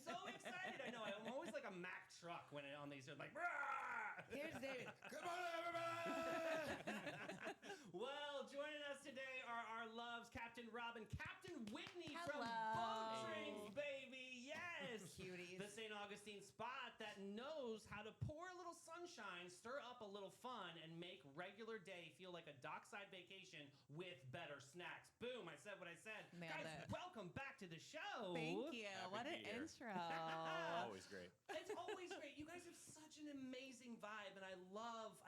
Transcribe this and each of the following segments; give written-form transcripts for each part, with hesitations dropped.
so excited. I know. I'm always like a Mack truck when on these are like, "Brah!" Here's David. Come on, everybody! Well, joining us today are our loves, Captain Rob and Captain Whitney from Hello. Boat Drinks, baby. Yes. Cuties. The St. Augustine spot that knows how to pour a little sunshine, stir up a little fun, and make regular day feel like a dockside vacation with better snacks. Boom. I said what I said. Nailed Guys, it. welcome back to the show. Thank you. Happy What to an be here. intro. Always great. It's always great. You guys have such an amazing vibe, and I love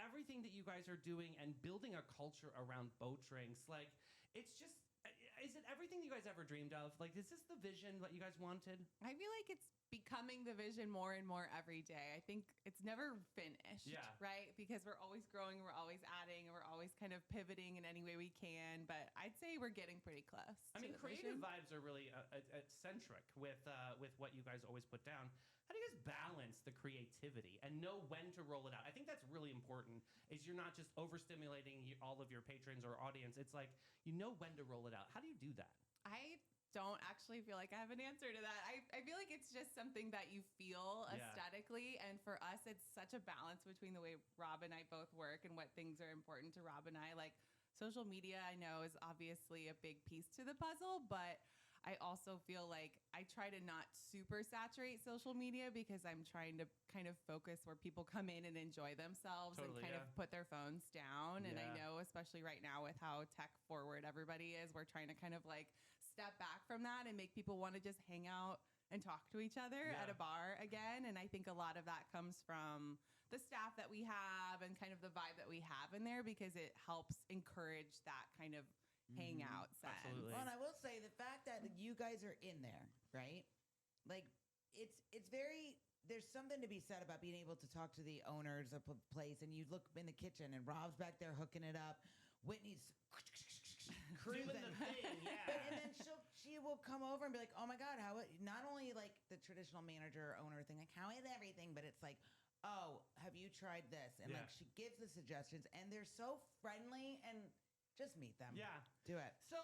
everything that you guys are doing and building a culture around boat drinks. Like, it's just, is it everything you guys ever dreamed of? Like, is this the vision that you guys wanted? I feel like it's becoming the vision more and more every day. I think it's never finished, Yeah. right? Because we're always growing, we're always adding, and we're always kind of pivoting in any way we can. But I'd say we're getting pretty close. I to mean, the creative vision. vibes are really eccentric with what you guys always put down. How do you guys balance the creativity and know when to roll it out? I think that's really important. Is you're not just overstimulating all of your patrons or audience. It's like you know when to roll it out. How do you do that? I don't actually feel like I have an answer to that. I feel like it's just something that you feel Yeah. aesthetically. And for us, it's such a balance between the way Rob and I both work and what things are important to Rob and I. Like social media, I know, is obviously a big piece to the puzzle, but I also feel like I try to not super saturate social media because I'm trying to kind of focus where people come in and enjoy themselves Totally, and kind yeah. of put their phones down. And Yeah. I know, especially right now with how tech forward everybody is, we're trying to kind of like step back from that and make people want to just hang out and talk to each other Yeah. at a bar again. And I think a lot of that comes from the staff that we have and kind of the vibe that we have in there because it helps encourage that kind of hangout sense. Absolutely. Well, and I will say the fact that you guys are in there, right? Like, it's very. There's something to be said about being able to talk to the owners of a place, and you look in the kitchen, and Rob's back there hooking it up. Whitney's cruising. Doing the thing, yeah. And then she will come over and be like, "Oh my God, not only like the traditional manager or owner thing, like how is everything, but it's like, oh, have you tried this?" And Yeah. like she gives the suggestions, and they're so friendly and. Just meet them. Yeah. Do it. So,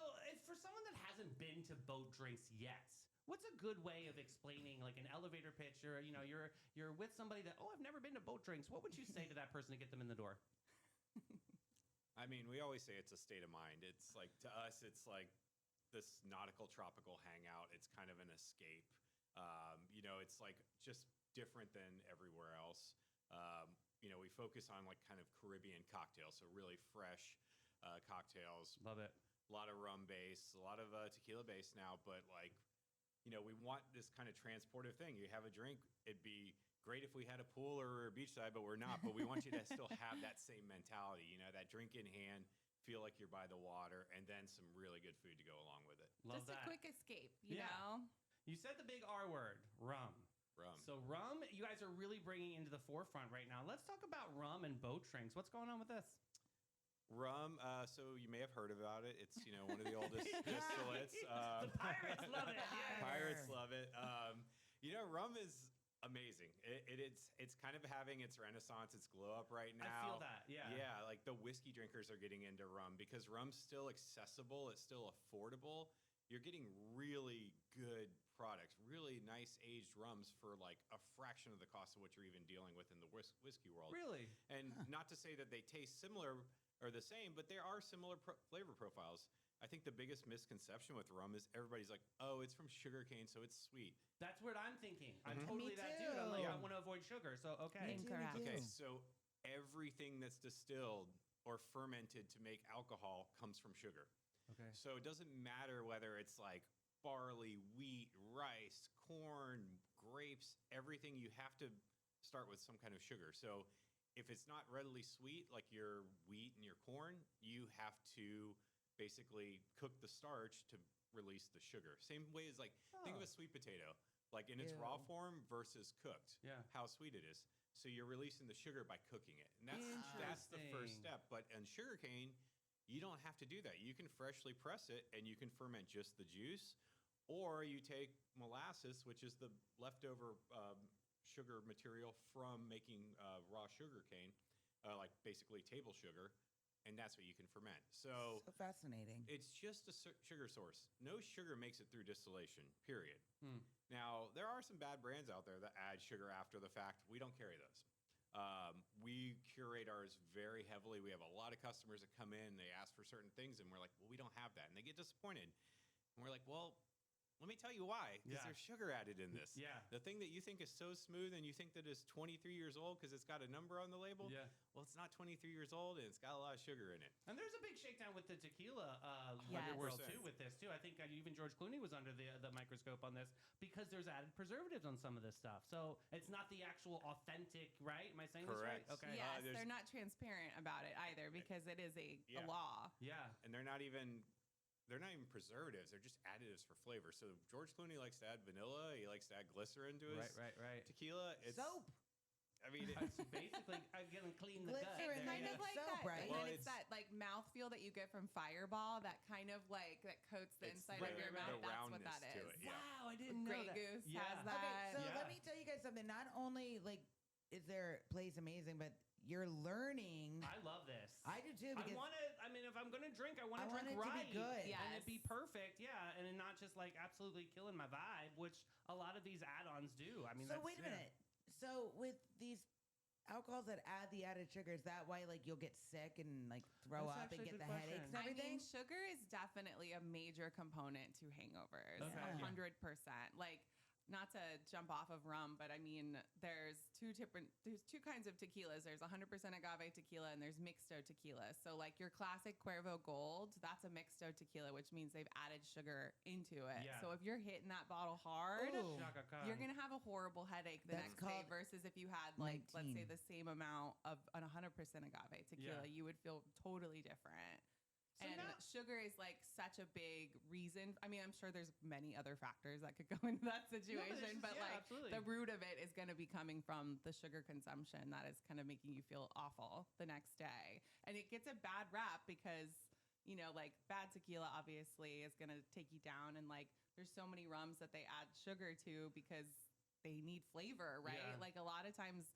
for someone that hasn't been to boat drinks yet, what's a good way of explaining like an elevator pitch or you're with somebody that, I've never been to boat drinks. What would you say to that person to get them in the door? I mean, we always say it's a state of mind. It's like, to us, it's like this nautical tropical hangout. It's kind of an escape. It's like just different than everywhere else. We focus on like kind of Caribbean cocktails, so really fresh cocktails. Love it. A lot of rum base, a lot of tequila base now, but like, we want this kind of transportive thing. You have a drink, it'd be great if we had a pool or a beachside, but we're not. But we want you to still have that same mentality, that drink in hand, feel like you're by the water, and then some really good food to go along with it. Love Just that. a quick escape, you Yeah. know? You said the big R word, rum. Rum. So rum, you guys are really bringing into the forefront right now. Let's talk about rum and boat drinks. What's going on with this? Rum, so you may have heard about it. It's, one of the oldest distillates. The pirates love it. Yeah. Pirates love it. Rum is amazing. It's kind of having its renaissance, its glow up right now. I feel that, yeah. Yeah, like the whiskey drinkers are getting into rum because rum's still accessible. It's still affordable. You're getting really good products, really nice aged rums for like a fraction of the cost of what you're even dealing with in the whiskey world. Really? And not to say that they taste similar or the same, but there are similar flavor profiles. I think the biggest misconception with rum is everybody's like, oh, it's from sugarcane, so it's sweet. That's what I'm thinking. I'm Mm-hmm. totally Me that too. dude. I'm like, Yeah. I want to avoid sugar. So, okay. Me too, me Incorrect. too. Okay, so everything that's distilled or fermented to make alcohol comes from sugar. Okay. So it doesn't matter whether it's like barley, wheat, rice, corn, grapes, everything, you have to start with some kind of sugar. So if it's not readily sweet, like your wheat and your corn, you have to basically cook the starch to release the sugar. Same way as like, think of a sweet potato, like in its raw Ew. form versus cooked, Yeah. how sweet it is. So you're releasing the sugar by cooking it. And that's the first Interesting. step. But in sugarcane, you don't have to do that. You can freshly press it and you can ferment just the juice, or you take molasses, which is the leftover sugar material from making raw sugar cane, like basically table sugar. and that's what you can ferment. So So fascinating. it's just a sugar source. No sugar makes it through distillation, period. Hmm. Now, there are some bad brands out there that add sugar after the fact. We don't carry those. We curate ours very heavily. We have a lot of customers that come in, they ask for certain things, and we're like, well, we don't have that. And they get disappointed. And we're like, well, let me tell you why, because Yeah. there's sugar added in this. Yeah. The thing that you think is so smooth and you think that is 23 years old because it's got a number on the label, Yeah. well, it's not 23 years old and it's got a lot of sugar in it. And there's a big shakedown with the tequila Yes. world 100%. too. With this too, I think even George Clooney was under the microscope on this because there's added preservatives on some of this stuff. So it's not the actual authentic, right? Am I saying Correct. this right? Okay. Yes, there's- they're not transparent about it either because it is a Yeah. law. Yeah. And they're not even preservatives. They're just additives for flavor. So George Clooney likes to add vanilla. He likes to add glycerin to his Right. tequila. It's Soap. I mean, It's basically getting clean the gut. Glycerin There Kind you of go. like soap, that, right? and Well, then it's it's- that like mouthfeel that you get from Fireball, that kind of like that coats the It's inside the- of your the mouth. That's what roundness that to is. it, yeah. Wow, I didn't know Grey that. Goose Yeah. has Okay, that. so Yeah. let me tell you guys something. Not only like is their place amazing, but you're learning. I love this. I do too. I Because want to. I mean, if I'm gonna drink, I want I to want drink it to be right, good. and it be Yes. perfect, yeah, and it not just like absolutely killing my vibe, which a lot of these add-ons do. I mean, so that's, wait a yeah. minute. So with these alcohols that add the added sugar, is that why like you'll get sick and like throw That's up actually and a get the good headaches and question. I everything? mean, sugar is definitely a major component to hangovers. Okay. Yeah. 100%. Like, not to jump off of rum, but I mean, there's two kinds of tequilas. There's 100% agave tequila and there's mixto tequila. So like your classic Cuervo Gold, that's a mixto tequila, which means they've added sugar into it. Yeah. So if you're hitting that bottle hard, Ooh. Shaka Khan. you're gonna have a horrible headache the That's next day called versus if you had like let's say 19. the same amount of an 100% agave tequila, Yeah. you would feel totally different. So And now- sugar is like such a big reason. I mean, I'm sure there's many other factors that could go into that situation, but yeah, like absolutely. the root of it is going to be coming from the sugar consumption that is kind of making you feel awful the next day. And it gets a bad rap because, you know, like bad tequila obviously is going to take you down. And like there's so many rums that they add sugar to because they need flavor, right? Yeah. Like a lot of times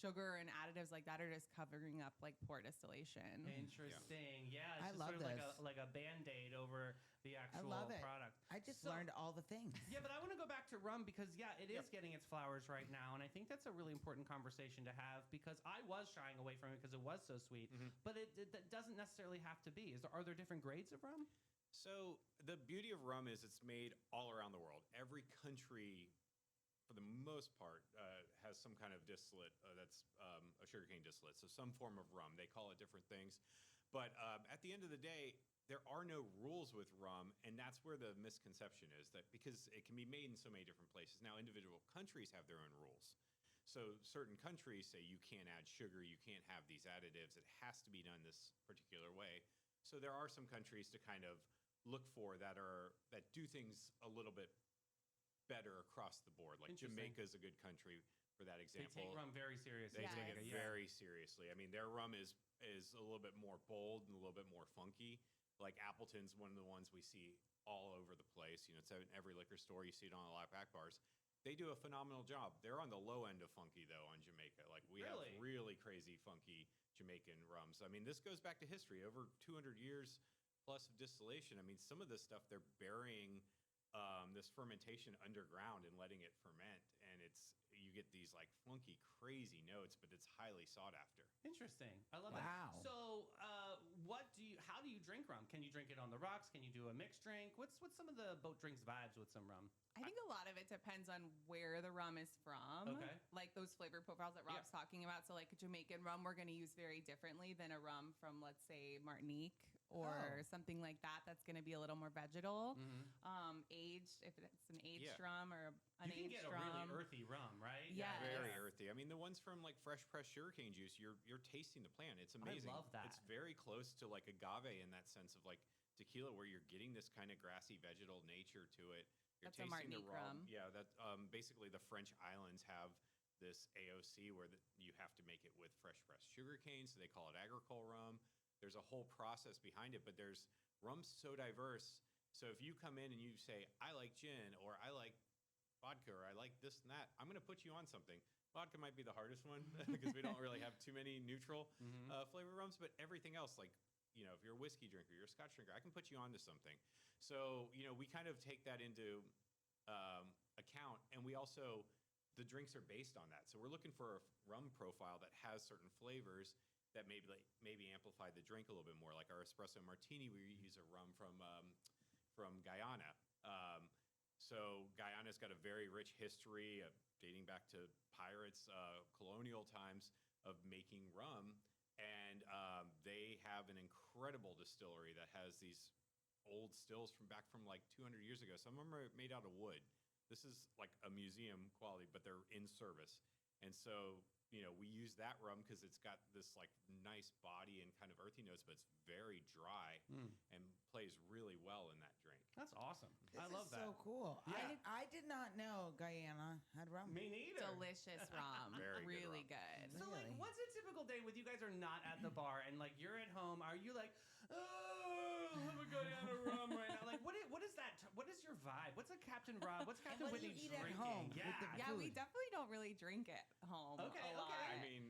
sugar and additives like that are just covering up like poor distillation. Interesting. Yeah, I it's just love sort of this. like a Band-Aid over the actual love it. product. I just So- learned all the things. Yeah, but I want to go back to rum because it is Yep. getting its flowers right now, and I think that's a really important conversation to have because I was shying away from it because it was so sweet, Mhm. but it that doesn't necessarily have to be. Are there different grades of rum? So the beauty of rum is it's made all around the world. Every country, for the most part, has some kind of distillate that's a sugarcane distillate. So some form of rum. They call it different things. But at the end of the day, there are no rules with rum, and that's where the misconception is that because it can be made in so many different places. Now, individual countries have their own rules. So certain countries say you can't add sugar, you can't have these additives, it has to be done this particular way. So there are some countries to kind of look for that do things a little bit better across the board. Like Interesting. Jamaica is a good country for that They example. take rum very seriously. They Yes. take it Yeah. very seriously. I mean, their rum is a little bit more bold and a little bit more funky. Like Appleton's one of the ones we see all over the place. You know, it's in every liquor store. You see it on a lot of back bars. They do a phenomenal job. They're on the low end of funky though on Jamaica. Like we Really? have really crazy funky Jamaican rums. I mean, this goes back to history. Over 200 years plus of distillation. I mean, some of this stuff they're burying this fermentation underground and letting it ferment, and you get these like funky, crazy notes, but it's highly sought after. Interesting. I love Wow. that. So, how do you drink rum? Can you drink it on the rocks? Can you do a mixed drink? What's some of the boat drinks vibes with some rum? I think a lot of it depends on where the rum is from. Okay. Like those flavor profiles that Rob's talking about. So like a Jamaican rum we're going to use very differently than a rum from, let's say, Martinique or Oh. something like that. That's going to be a little more vegetal. Mm-hmm. Aged, if it's an aged Yeah. rum or an You can get unaged a rum. really earthy rum, right? Yes. Very Yeah. earthy. I mean, the ones from like fresh pressed sugarcane juice, you're tasting the plant. It's amazing. love that. It's very close to like agave in that sense of like tequila, where you're getting this kind of grassy vegetal nature to it. You're That's a tasting the Martinique raw. rum. Yeah, that basically the French islands have this AOC where you have to make it with fresh pressed sugarcane, so they call it agricole rum. There's a whole process behind it, but rum's so diverse. So if you come in and you say, I like gin, or I like vodka, or I like this and that, I'm going to put you on something. Vodka might be the hardest one because we don't really have too many neutral Mhm. flavor rums, but everything else, like if you're a whiskey drinker, you're a Scotch drinker, I can put you onto something. So, we kind of take that into account, and we also, the drinks are based on that. So we're looking for a rum profile that has certain flavors that maybe amplify the drink a little bit more. Like our espresso martini, we use a rum from Guyana. So Guyana's got a very rich history of dating back to pirates, colonial times of making rum, and they have an incredible distillery that has these old stills from like 200 years ago. Some of them are made out of wood. This is like a museum quality, but they're in service. And so, we use that rum because it's got this like nice body and kind of earthy notes, but it's very dry and plays really well in that drink. That's awesome. This I love is that. so cool. Yeah. I did not know Guyana had rum. Me neither. Delicious rum. Very good really rum. good. So like, Really? what's a typical day when you guys are not at the bar and like you're at home? Are you like, oh, let me go down a rum right now? Like, what is that? What is your vibe? What's a Captain Rob? What's Captain what do Whitney you eat at drinking? home Yeah. with the Yeah, we food? definitely don't really drink at home Okay, a lot. okay.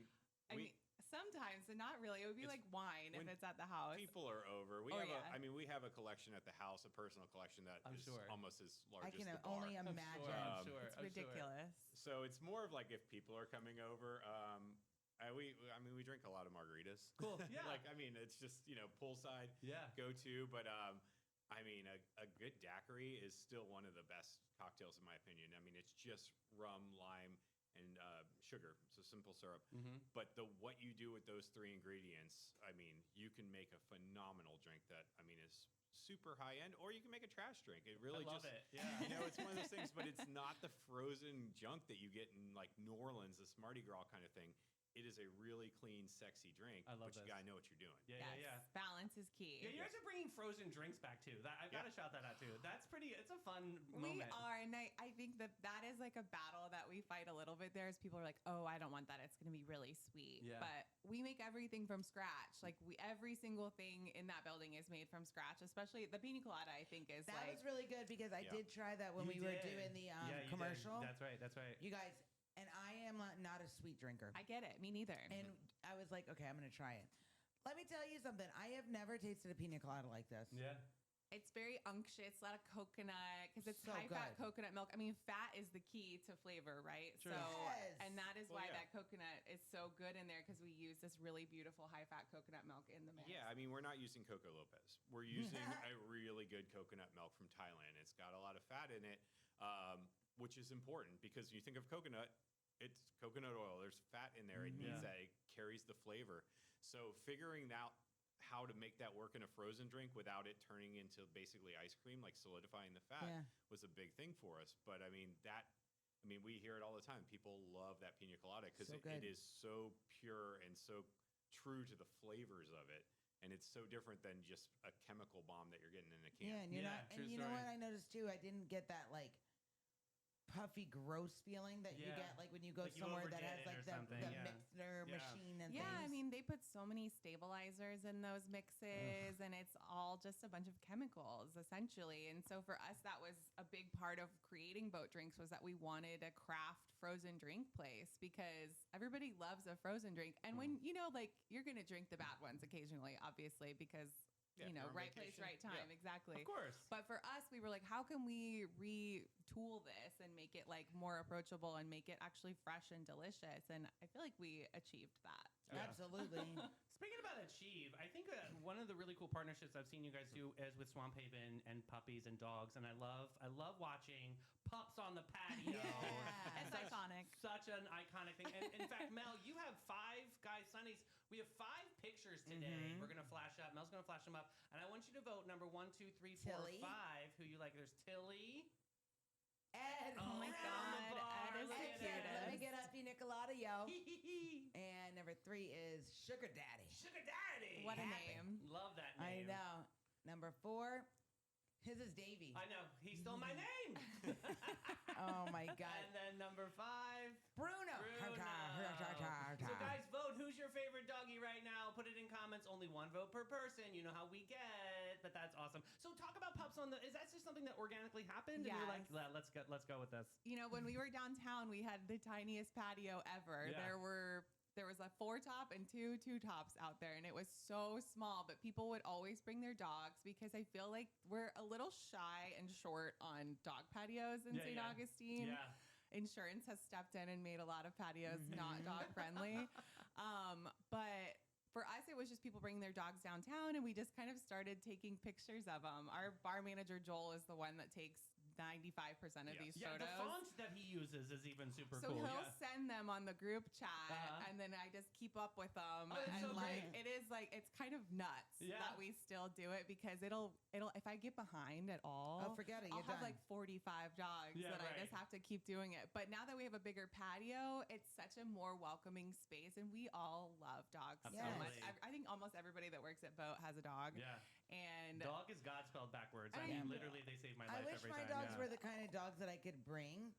I mean, sometimes, and not really. It would be It's like wine if when it's at the house. People are over. We Oh, have yeah. we have a collection at the house, a personal collection that I'm is sure. almost as large I can as the bar. only I'm imagine. sure. I'm Um, sure. It's I'm sure. ridiculous. So it's more of like if people are coming over. We drink a lot of margaritas. Cool. Yeah. It's just poolside Yeah. go to. But a good daiquiri is still one of the best cocktails in my opinion. It's just rum, lime, and sugar, so simple syrup. Mm-hmm. But what you do with those three ingredients, you can make a phenomenal drink that is super high end, or you can make a trash drink. It really I love just it. Yeah. it's one of those things, but it's not the frozen junk that you get in like New Orleans, this Mardi Gras kind of thing. It is a really clean, sexy drink, I love but this. you gotta know what you're doing. Yeah. Yes. Yeah. Yeah. Balance is key. Yeah, you guys are bringing frozen drinks back too. I've got to shout that out too. That's pretty. It's a fun We moment. are, and I think that is like a battle that we fight a little bit there. Is people are like, oh, I don't want that. It's going to be really sweet. Yeah. But we make everything from scratch. Like every single thing in that building is made from scratch. Especially the pina colada, I think is That like was really good because I Yeah. did try that when You we were did. doing the Yeah, you did. commercial. That's right. That's right. You guys, and I am not a sweet drinker. I get it. Me neither. And I was like, okay, I'm going to try it. Let me tell you something. I have never tasted a pina colada like this. Yeah. It's very unctuous, a lot of coconut because it's So high fat good. coconut milk. I mean, fat is the key to flavor, right? True. So, Yes. and that is Well, why yeah. that coconut is so good in there because we use this really beautiful high fat coconut milk in the mix. Yeah, we're not using Coco Lopez. We're using a really good coconut milk from Thailand. It's got a lot of fat in it, which is important because you think of coconut, it's coconut oil. There's fat in there. It needs Yeah. that. It carries the flavor. So figuring out how to make that work in a frozen drink without it turning into basically ice cream, like solidifying the fat, Yeah. was a big thing for us. But we hear it all the time. People love that pina colada because So it good. is so pure and so true to the flavors of it. And it's so different than just a chemical bomb that you're getting in a can. Yeah, and you're Yeah, not. true And you know story. what I noticed too? I didn't get that like puffy, gross feeling that you Yeah. get like when you go Like you somewhere that overdid has it like or the something, yeah. mixer Yeah. machine and Yeah, things. I mean, they put so many stabilizers in those mixes, and it's all just a bunch of chemicals, essentially. And so for us, that was a big part of creating Boat Drinks was that we wanted a craft frozen drink place because everybody loves a frozen drink. And when, like, you're going to drink the bad ones occasionally, obviously, because, Yeah, if you're on right place, vacation. right time. Yeah. Exactly. Of course. But for us, we were like, how can we retool this and make it like more approachable and make it actually fresh and delicious? And I feel like we achieved that. Yeah. Absolutely. Speaking about achieve, I think one of the really cool partnerships I've seen you guys do is with Swamp Haven and puppies and dogs, and I love watching pups on the patio. Yeah. It's iconic. Such an iconic thing. And in fact, Mel, you have 5 guys Sundays. We have 5 pictures today. Mhm. We're gonna flash up. Mel's gonna flash them up, and I want you to vote number 1, 2, 3, 4, Tilly. 5. Who you like? There's Tilly. Ed. Oh my around God, the bar. Ed is Look the at cutest. Let me Ed. get up, Pina Colada, yo. Sugar And number 3 is Sugar Daddy. Daddy. What a Happen. name. Love that I name. know. Number 4, his is Davy. I know. He stole my name. Oh my God. And then number 5. Bruno. So guys, vote. Who's your favorite doggy right now? Put it in comments. Only 1 vote per person. You know how we get, but that's awesome. So talk about pups on the. Is that just something that organically happened? And you're like, Yes. let's go with this. When we were downtown, we had the tiniest patio ever. Yeah. There were there was a 4-top and two 2-tops out there, and it was so small, but people would always bring their dogs because I feel like we're a little shy and short on dog patios in St. Augustine. Yeah. Insurance has stepped in and made a lot of patios not dog friendly. But for us, it was just people bringing their dogs downtown, and we just kind of started taking pictures of them. Our bar manager, Joel, is the one that takes 95% of these Yeah, photos. the font that he uses is even super So cool. he'll send them on the group chat, and then I just keep up with them. Oh, it's and so like great. it is like it's kind of nuts that we still do it because it'll if I get behind at all, forget it. I'll You're have done. like 45 dogs that I just have to keep doing it. But now that we have a bigger patio, it's such a more welcoming space, and we all love dogs so much. Absolutely. I think almost everybody that works at Boat has a dog. Yeah. And Dog is God spelled backwards. I I mean, know. literally, they save my I life wish every my time. dogs were the kind of dogs that I could bring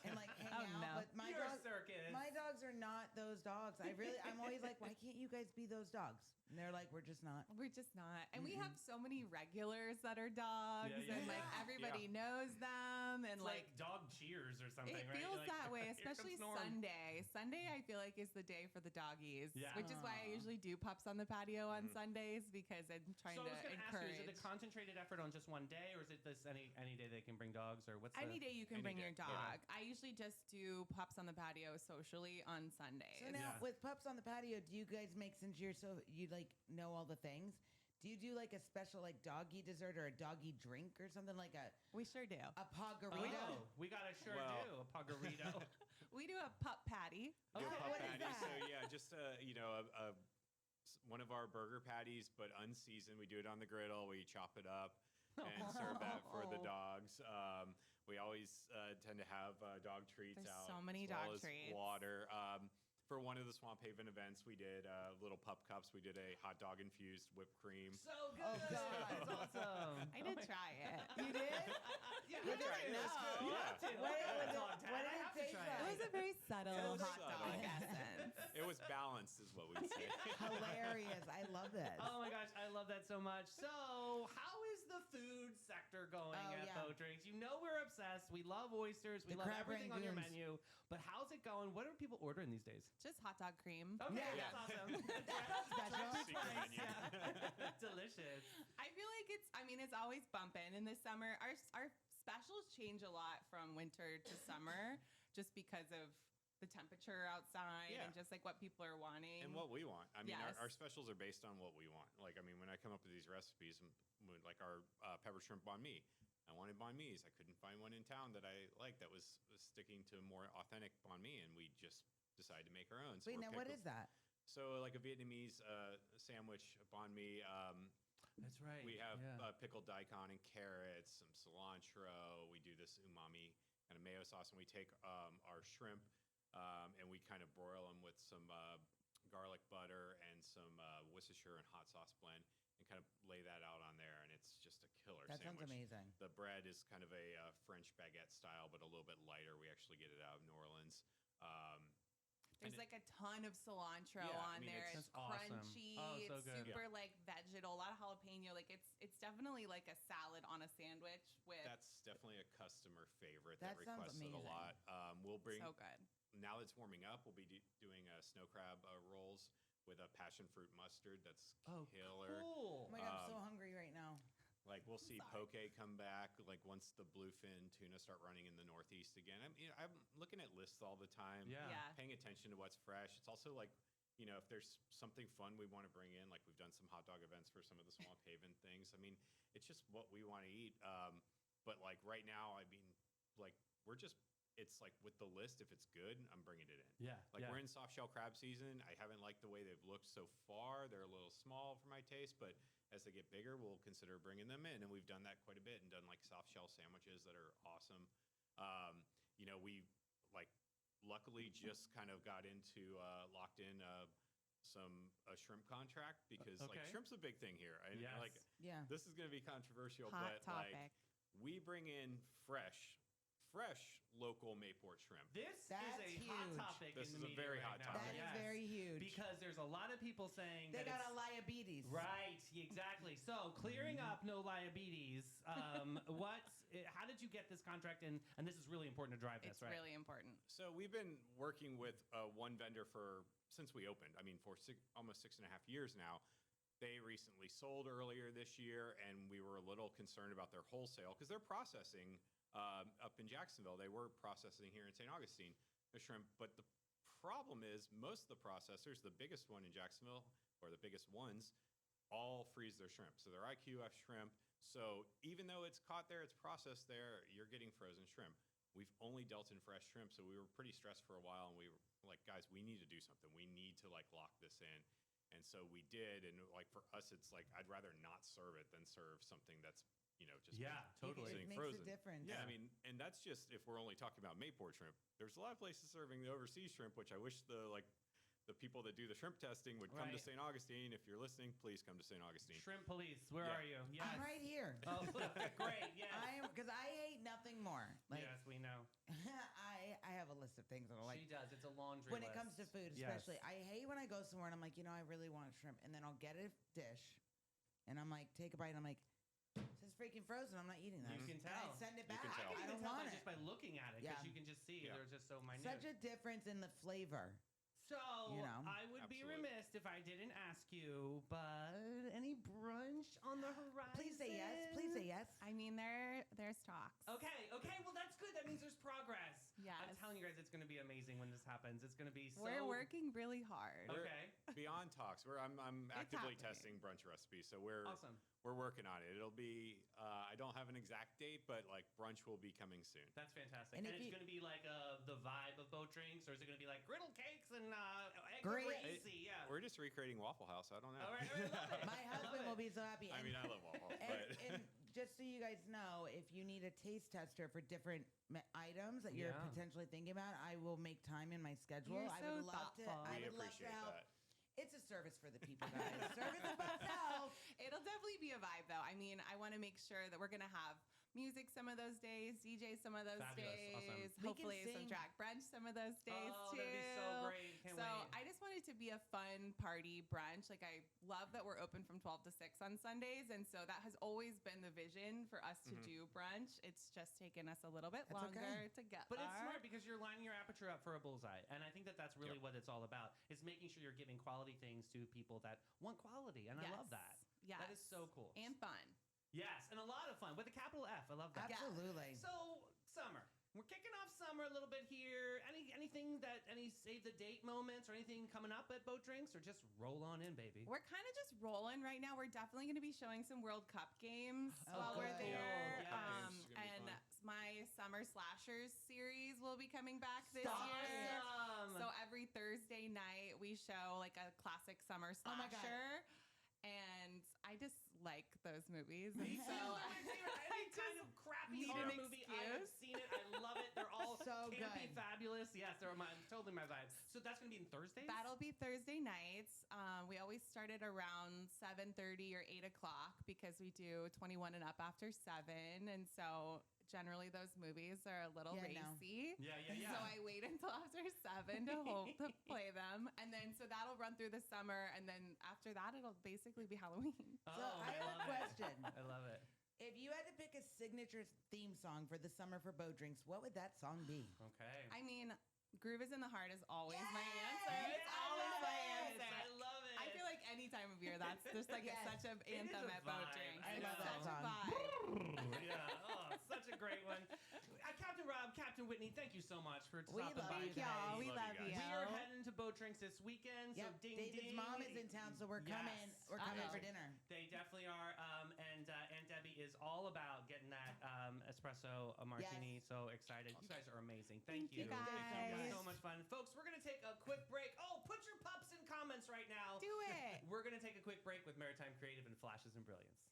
and like hang Oh, out. no. But my You're a dogs, circus. my dogs are not those dogs. I'm always like, why can't you guys be those dogs? And they're like, we're just not. we're just not. And we have so many regulars that are dogs, and like everybody knows them, and It's like dog cheers or something, it right? feels You're like, that way, "Here comes especially Norm." Sunday. Sunday, I feel like is the day for the doggies, Yeah. which is why I usually do pups on the patio on Sundays because I'm trying So I to was going to ask encourage. you, is it a concentrated effort on just one day, or is it this any day they can bring dogs, or what's Any day you can Any bring day, your dog. I usually just do pups on the patio socially on Sundays. So now Yeah. with pups on the patio, do you guys make, since you're so you like know all the things? Do you do like a special like doggy dessert or a doggy drink or something like We sure do. a pagarita? Oh, we got to sure Well- do a pagarito. We do a pup patty. Do a Okay, pup what is patty. that? So yeah, just one of our burger patties, but unseasoned. We do it on the griddle. We chop it up and serve that for the dogs. We always tend to have dog treats There's out. so many as well dog as treats. Water. For one of the Swamp Haven events, we did little pup cups. We did a hot dog infused whipped cream. So good. Oh, God. That's awesome. I did try it. You did? Yeah, With I it? know. It was good, yeah. What I did love it- dog what tat. did I it have to taste try like? It was a very subtle was hot subtle. dog essence. It was balanced, is what we'd say. Hilarious. I love this. Oh my gosh, I love that so much. So, how is the food sector going Oh, at yeah. Boat Drinks? You know we're obsessed. We love oysters. We The love crab everything on your rangoons. menu. But how's it going? What are people ordering these days? Just hot dog cream. Okay, Yeah. that's awesome. Special. Secret menu. Delicious. I feel like it's always bumping in the summer. Our specials change a lot from winter to summer just because of the temperature outside Yeah. and just like what people are wanting. And what we want. I mean, Yes. our specials are based on what we want. Like, I mean, when I come up with these recipes, like our pepper shrimp banh mi, I wanted banh mi's. I couldn't find one in town that I liked that was sticking to more authentic banh mi, and we just decided to make our own. So Wait, we're now what pickled- is that? So, like a Vietnamese sandwich banh mi. That's right. We have yeah. pickled daikon and carrots, some cilantro. We do this umami kind of mayo sauce, and we take our shrimp and we kind of broil them with some garlic butter and some Worcestershire and hot sauce blend, and kind of lay that out on there, and it's just a killer That sounds sandwich. amazing. The bread is kind of a French baguette style, but a little bit lighter. We actually get it out of New Orleans. There's and like a ton of cilantro Yeah, I on mean, there. it's It's That's awesome. crunchy. Oh, so it's good. super like vegetal. A lot of jalapeno. Like it's definitely like a salad on a sandwich with That's definitely a customer favorite That that sounds requests it a amazing. lot. We'll bring so good. now that it's warming up, we'll be doing snow crab rolls with a passion fruit mustard. That's Oh, killer. cool. Oh my God, I'm so hungry right now. Like we'll see Sorry. poke come back. Like once the bluefin tuna start running in the Northeast again. I'm looking at lists all the time. Yeah. Yeah. Paying attention to what's fresh. It's also like, if there's something fun we want to bring in, like we've done some hot dog events for some of the Swamp Haven things. I mean, it's just what we want to eat. But like right now, I mean, like it's like with the list, if it's good, I'm bringing it in. Yeah. Like yeah. we're in soft shell crab season. I haven't liked the way they've looked so far. They're a little small for my taste, but as they get bigger, we'll consider bringing them in. And we've done that quite a bit and done like soft shell sandwiches that are awesome. We like luckily just kind of got into locked in a shrimp contract because like Okay. shrimp's a big thing here. Yes. Like Yeah. this is going to be controversial, Hot but topic. like we bring in fresh fresh local Mayport shrimp. This That's is a hot huge. topic This in is the a media very right hot now. topic. That is Yes. very huge. Because there's a lot of people saying They that got it's, a diabetes. right, exactly. So clearing up no diabetes. How did you get this contract in? And this is really important to drive this, It's right? really important. So we've been working with one vendor since we opened. I mean, for almost 6.5 years now. They recently sold earlier this year, and we were a little concerned about their wholesale because they're processing up in Jacksonville. They were processing here in St. Augustine, the shrimp. But the problem is most of the processors, the biggest one in Jacksonville, or the biggest ones, all freeze their shrimp. So they're IQF shrimp. So even though it's caught there, it's processed there, you're getting frozen shrimp. We've only dealt in fresh shrimp, so we were pretty stressed for a while, and we were like, guys, we need to do something. We need to lock this in. And so we did, and for us, it's I'd rather not serve it than serve something that's just totally. It sitting makes frozen. a difference. Yeah, I mean, and that's just if we're only talking about Mayport shrimp. There's a lot of places serving the overseas shrimp, which I wish the people that do the shrimp testing would come to Right. St. Augustine. If you're listening, please come to St. Augustine. Shrimp police, where Yeah. are you? Yes. I'm right here. Oh, great. Yes. I am because I hate nothing more. Yes, we know. I have a list of things that I like. She does. It's a laundry When it list. comes to food, Yes. especially, I hate when I go somewhere and I'm like, I really want shrimp, and then I'll get a dish, and I'm like, take a bite, and I'm like, this is freaking frozen. I'm not eating this. You can And I tell. send it You back. can tell. I I can don't tell want it. just by looking at it because Yeah. you can just see Yeah. they're just so minute. Such a difference in the flavor. So I would be Absolutely. remiss if I didn't ask you, but any brunch on the horizon? Please say yes. Please say yes. I mean, there's talks. Okay. Well, that's good. That means there's progress. Yes. I'm telling you guys, it's going to be amazing when this happens. It's going to be so. We're working really hard. Okay. Beyond talks, I'm actively testing happening. brunch recipes, so we're Awesome. we're working on it. It'll be I don't have an exact date, but brunch will be coming soon. That's fantastic. And And if it's you- going to be the vibe of boat drinks, or is it going to be like griddle cakes and egg Great. crazy? Yeah. We're just recreating Waffle House. I don't know. All right, I love it. My I love husband it. will be so happy. I mean, I love Waffle House, but and just so you guys know, if you need a taste tester for different items that you're Yeah. potentially thinking about, I will make time in my schedule. You're I so would love to. thoughtful. I we would love to appreciate help. that. It's a service for the people, guys. Service above self. It'll definitely be a vibe, though. I mean, I want to make sure that we're going to have music some of those days, DJ some of those Fabulous. days, Awesome. We can hopefully some sing. drag brunch some of those days Oh, too. that'd be so great. Can't So wait. I just want it to be a fun party brunch. I love that we're open from 12 to 6 on Sundays, and so that has always been the vision for us to do brunch. It's just taken us a little bit That's longer okay. to get But it's there. smart because you're lining your aperture up for a bullseye. And I think that that's really Yep. what it's all about, is making sure you're giving quality things to people that want quality. And I love that. Yes. That is so cool. And fun. Yes, and a lot of fun with a capital F. I love that. Absolutely. So, summer. We're kicking off summer a little bit here. Any save the date moments or anything coming up at Boat Drinks, or just roll on in, baby? We're kind of just rolling right now. We're definitely going to be showing some World Cup games Oh, while we're good. there. Yes. Games are gonna be And fun. my Summer Slashers series will be coming back this Stop year. Awesome. So every Thursday night we show a classic summer Oh my God. slasher. And I just like those movies. Me And too. so Any kind of crappy need horror an movie, I have excuse. seen it. I love it. They're all So campy, good. fabulous. Yes, they're totally my vibe. So that's gonna be in Thursdays. that'll be Thursday nights. We always start at around 7:30 or 8 o'clock because we do 21 and up after 7. And so generally those movies are a little Yeah, no. racy. Yeah. So I wait until after 7 to hope to play them. And then so that'll run through the summer. And then after that, it'll basically be Halloween. So I have a love it. question. I love it. If you had to pick a signature theme song for the summer for Boat Drinks, what would that song be? Okay. I mean, Groove is in the Heart is always my Yes! answer. Yes, It's always my Yes, answer. I love it. I feel like any time of year, that's just Yes. it's such an It is anthem a at Boat vibe. Drinks. I It's love that such song. a vibe. Yeah. Oh, such a great one. Captain Rob, Captain Whitney, thank you so much for We stopping love by you today. Y'all, we Love love you you. guys. We are heading to Boat Drinks this weekend, so Yep, ding David's ding. mom is in town, so we're coming. Yes. We're coming Uh-oh. for dinner. They definitely are. And Aunt Debbie is all about getting that espresso martini. Yes. So excited. You guys are amazing. Thank you. you, guys. It was guys. so much fun. Folks, we're going to take a quick break. Oh, put your pups in comments right now. Do it. We're going to take a quick break with Maritime Creative and Flashes and Brilliance.